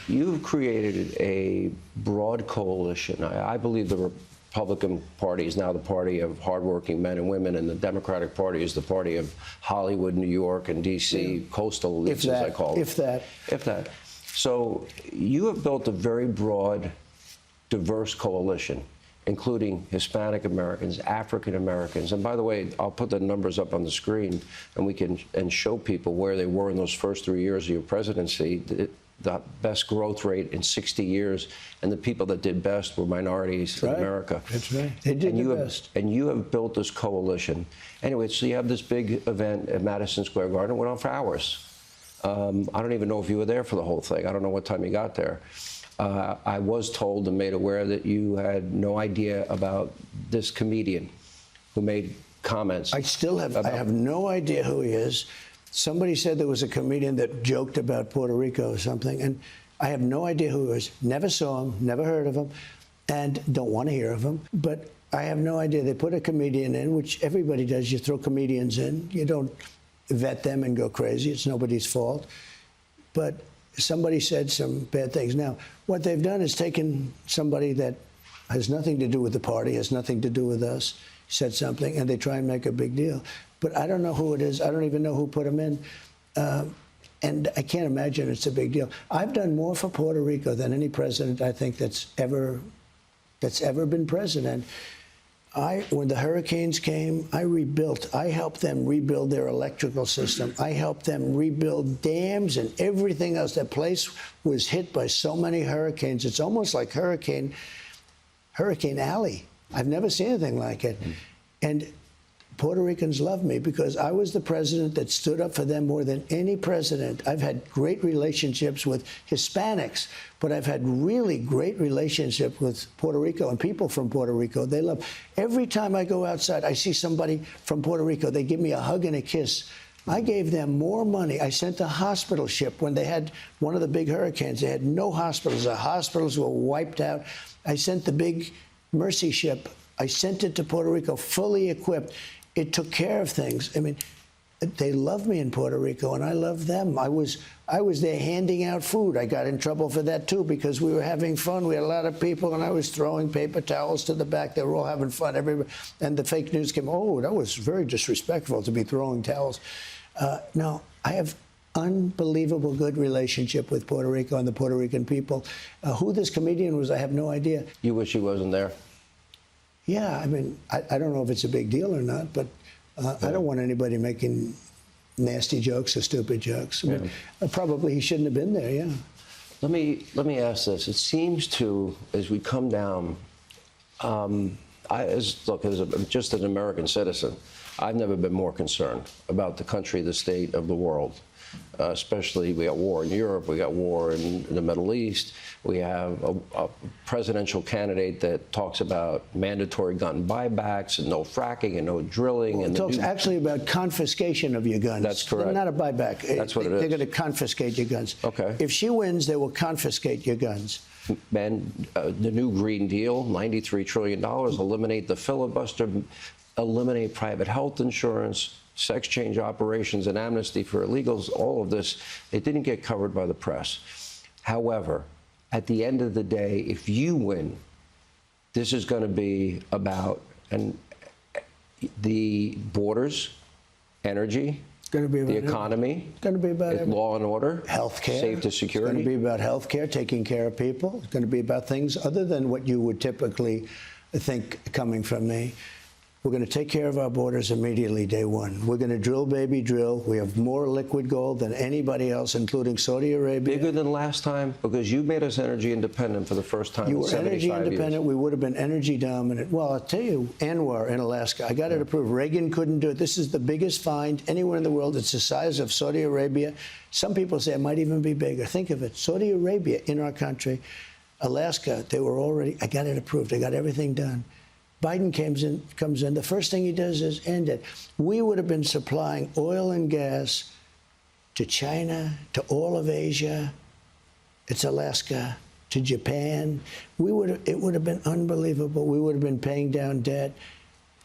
you've created a broad coalition. I believe the Republican Party is now the party of hardworking men and women, and the Democratic Party is the party of Hollywood, New York, and D.C., coastal elites, as I call them. If that. If that. So you have built a very broad, diverse coalition, including Hispanic Americans, African Americans. And by the way, I'll put the numbers up on the screen, and we can show people where they were in those first 3 years of your presidency. The best growth rate in 60 years, and the people that did best were minorities in America. That's right. They did the best. And you have built this coalition. Anyway, so you have this big event at Madison Square Garden. It went on for hours. I don't even know if you were there for the whole thing. I don't know what time you got there. I was told and made aware that you had no idea about this comedian who made comments. I have no idea who he is. Somebody said there was a comedian that joked about Puerto Rico or something, and I have no idea who he was. Never saw him, never heard of him, and don't want to hear of him. But I have no idea. They put a comedian in, which everybody does. You throw comedians in. You don't vet them and go crazy. It's nobody's fault. But somebody said some bad things. Now, what they've done is taken somebody that has nothing to do with the party, has nothing to do with us, said something, and they try and make a big deal. But I don't know who it is. I don't even know who put him in. And I can't imagine it's a big deal. I've done more for Puerto Rico than any president, I think, that's ever been president. When the hurricanes came, I helped them rebuild their electrical system. I helped them rebuild dams and everything else. That place was hit by so many hurricanes. It's almost like Hurricane Alley. I've never seen anything like it. And Puerto Ricans love me because I was the president that stood up for them more than any president. I've had great relationships with Hispanics, but I've had really great relationship with Puerto Rico and people from Puerto Rico. They love. Every time I go outside, I see somebody from Puerto Rico. They give me a hug and a kiss. I gave them more money. I sent a hospital ship when they had one of the big hurricanes. They had no hospitals. The hospitals were wiped out. I sent the big Mercy ship. I sent it to Puerto Rico fully equipped. It took care of things. I mean, they love me in Puerto Rico, and I love them. I was there handing out food. I got in trouble for that, too, because we were having fun. We had a lot of people, and I was throwing paper towels to the back. They were all having fun. And the fake news came, oh, that was very disrespectful to be throwing towels. No, I have unbelievable good relationship with Puerto Rico and the Puerto Rican people. Who this comedian was, I have no idea. You wish he wasn't there? Yeah, I mean, I don't know if it's a big deal or not, but I don't want anybody making nasty jokes or stupid jokes. I mean, probably he shouldn't have been there, yeah. Let me ask this. It seems to, as we come down, just an American citizen, I've never been more concerned about the country, the state of the world. Especially, we got war in Europe, we got war in the Middle East, we have a presidential candidate that talks about mandatory gun buybacks and no fracking and no drilling. Well, it talks actually about confiscation of your guns. That's correct. Not a buyback. That's what it is. They're going to confiscate your guns. Okay. If she wins, they will confiscate your guns. And the new Green Deal, $93 trillion, eliminate the filibuster, eliminate private health insurance, sex change operations, and amnesty for illegals, all of this, it didn't get covered by the press. However, at the end of the day, if you win, this is going to be about the borders, energy, the economy, it's going to be about law and order, healthcare, safety, security. It's going to be about healthcare, taking care of people. It's going to be about things other than what you would typically think coming from me. We're going to take care of our borders immediately, day one. We're going to drill, baby, drill. We have more liquid gold than anybody else, including Saudi Arabia. Bigger than last time, because you made us energy independent for the first time in 75 years. You were energy independent. We would have been energy dominant. Well, I'll tell you, Anwar in Alaska, I got it approved. Reagan couldn't do it. This is the biggest find anywhere in the world. It's the size of Saudi Arabia. Some people say it might even be bigger. Think of it. Saudi Arabia in our country, Alaska, they were already, I got it approved. I got everything done. Biden comes in. The first thing he does is end it. We would have been supplying oil and gas to China, to all of Asia. It's Alaska, to Japan. It would have been unbelievable. We would have been paying down debt.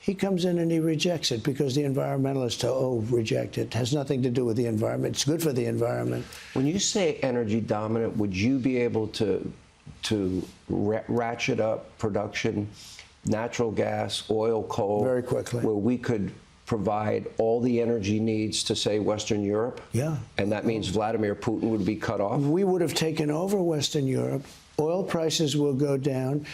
He comes in and he rejects it because the environmentalists reject it. It has nothing to do with the environment. It's good for the environment. When you say energy dominant, would you be able to ratchet up production, natural gas, oil, coal, very quickly, where we could provide all the energy needs to, say, Western Europe? Yeah. And that means Vladimir Putin would be cut off? We would have taken over Western Europe. Oil prices will go down,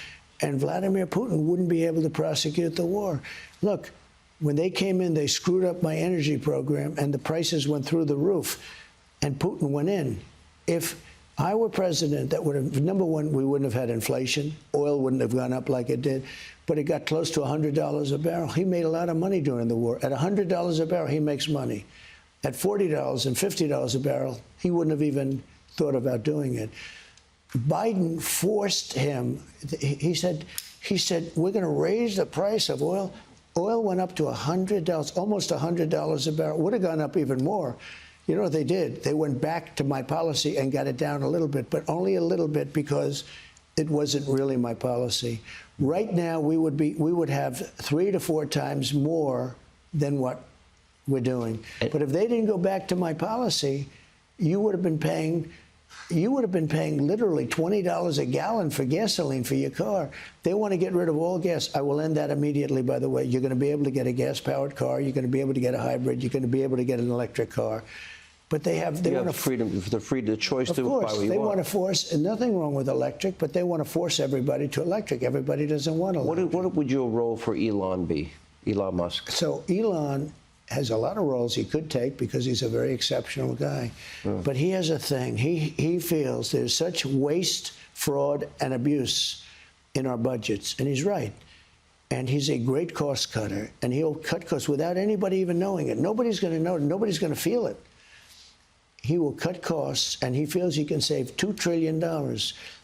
and Vladimir Putin wouldn't be able to prosecute the war. Look, when they came in, they screwed up my energy program, and the prices went through the roof, and Putin went in. If I were president, that would have, number one, we wouldn't have had inflation. Oil wouldn't have gone up like it did, but it got close to $100 a barrel. He made a lot of money during the war. At $100 a barrel, he makes money. At $40 and $50 a barrel, he wouldn't have even thought about doing it. Biden forced him. He said, we're going to raise the price of oil. Oil went up to $100, almost $100 a barrel. Would have gone up even more. You know what they did? They went back to my policy and got it down a little bit, but only a little bit because it wasn't really my policy. Right now, we would have 3 to 4 times more than what we're doing. But if they didn't go back to my policy, you would have been paying literally $20 a gallon for gasoline for your car. They want to get rid of all gas. I will end that immediately, by the way. You're going to be able to get a gas-powered car. You're going to be able to get a hybrid. You're going to be able to get an electric car. But they want the freedom, the choice to buy what you want. They want to force, and nothing wrong with electric, but they want to force everybody to electric. Everybody doesn't want electric. What would your role for Elon be, Elon Musk? So Elon has a lot of roles he could take because he's a very exceptional guy. But he has a thing. He feels there's such waste, fraud, and abuse in our budgets. And he's right. And he's a great cost cutter. And he'll cut costs without anybody even knowing it. Nobody's going to know it. Nobody's going to feel it. He will cut costs, and he feels he can save $2 trillion.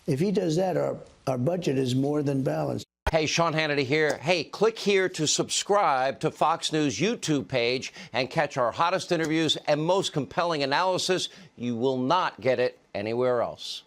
If he does that, our budget is more than balanced. Hey, Sean Hannity here. Hey, click here to subscribe to Fox News YouTube page and catch our hottest interviews and most compelling analysis. You will not get it anywhere else.